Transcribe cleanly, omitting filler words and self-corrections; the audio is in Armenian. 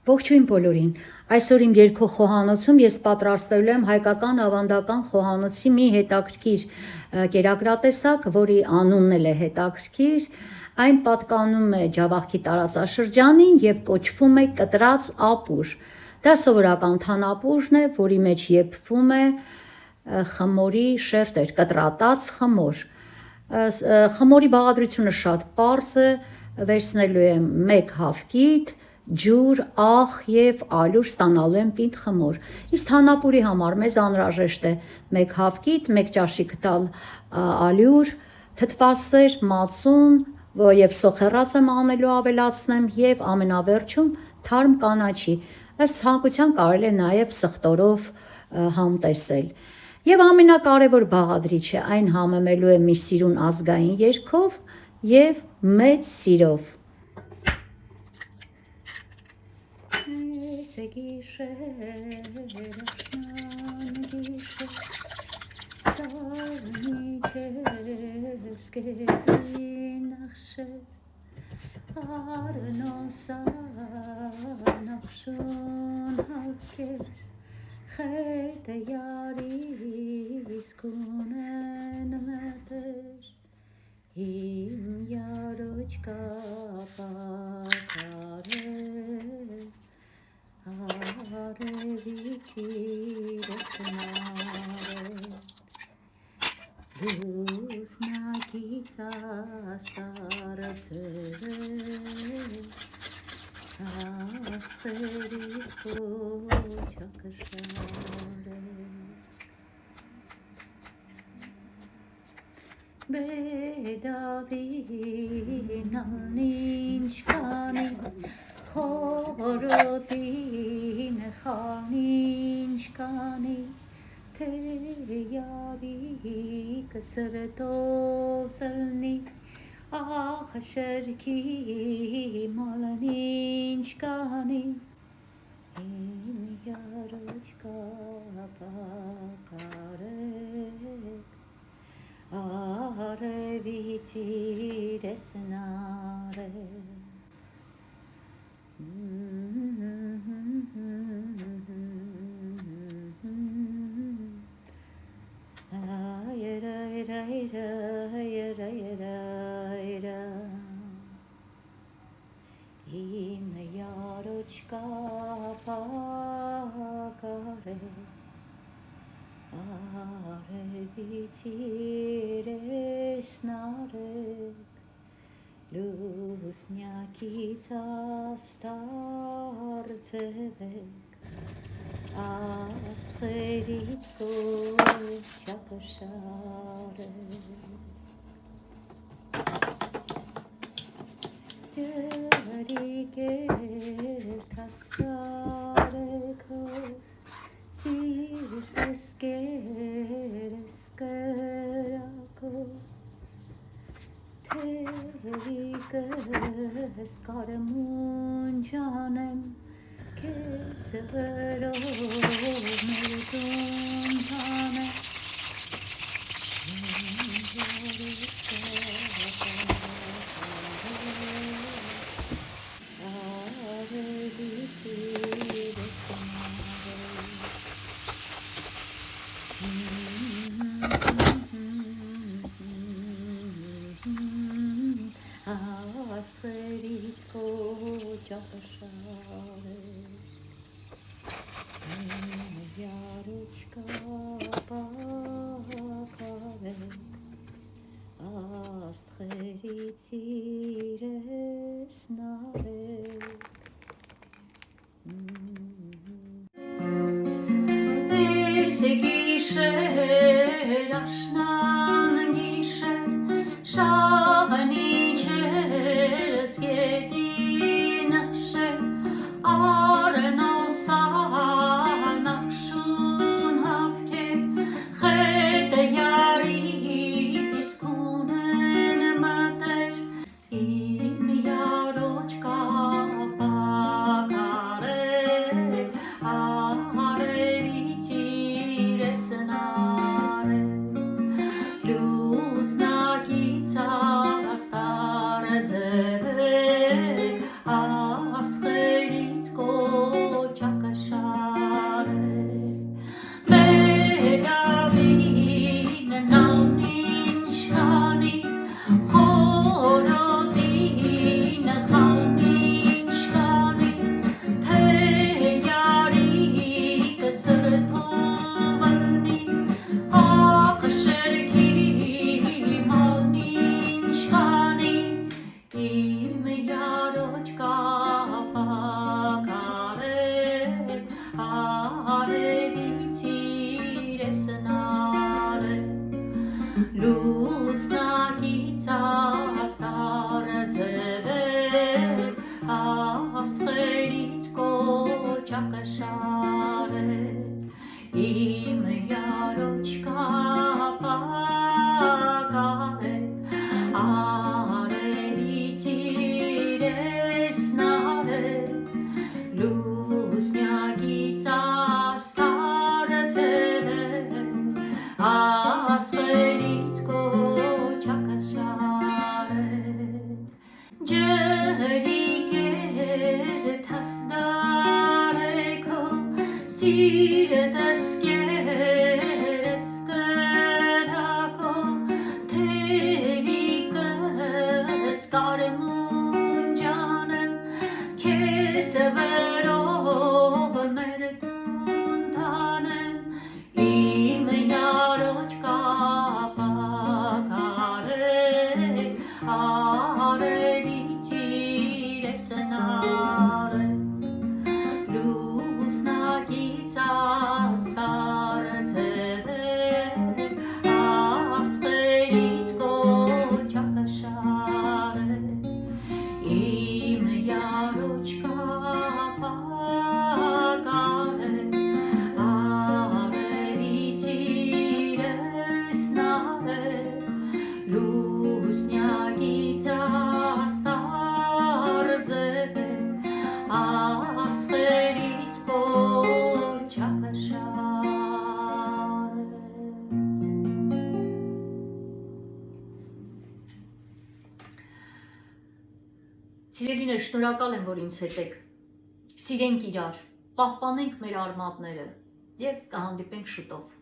Ողջույն բոլորին, այսօր իմ երգող խոհանոցում ես պատրաստելու եմ հայկական ավանդական խոհանոցի մի հետաքրքիր կերակրատեսակ, որի անունն էլ է հետաքրքիր, այն պատկանում է Ջավախքի տարածաշրջանին և կոչվում է կտրած ապուր, դա սովորական թանապուրն է, որի մեջ եփվում է խմորի շերտեր, կտրատած խմոր, խմորի բաղադրությունը շատ պարզ է, վերցնելու եմ 1 հավկիթ, ջուր, աղ և ալյուր ստանալու եմ պինդ խմոր, իսկ թանապուրի համար մեզ անհրաժեշտ է 1 հավկիթ, 1 ճաշի կտալ ալյուր, թթվասեր, մածուն և սոխեռած եմ անելու ավելացնեմ և ամենավերջում թարմ կանաչի, ըստ ցանկության կարելի է նաև սխտորով համտեսել և ամենակարևոր բաղադրիչը, այն համեմելու եմ մի սիրուն ազգային երգով և մեծ սիրով: իմ յարոջ կապակարել արևից իրես նարել լուսնյակից աստարձել աստղերից կոչակը շարել ջրիկ էր թասդարեքո սիրտս կերես կրակո թևիկս կարմունջանն քեզ վերով մեր տունտանն իմ յարոջ կապակարել արևից իրես նարել լուսնակից աստարձել աստղերից կոչակը շարել իմ յարոջ կապակարել արևից իրես նարել լուսնյակից աստարձել աստղերից կոչակը շարել Սիրելիներ, շնորհակալ եմ, որ ինձ հետ եք։ Սիրենք իրար, պահպանենք մեր արմատները եւ կհանդիպենք շուտով։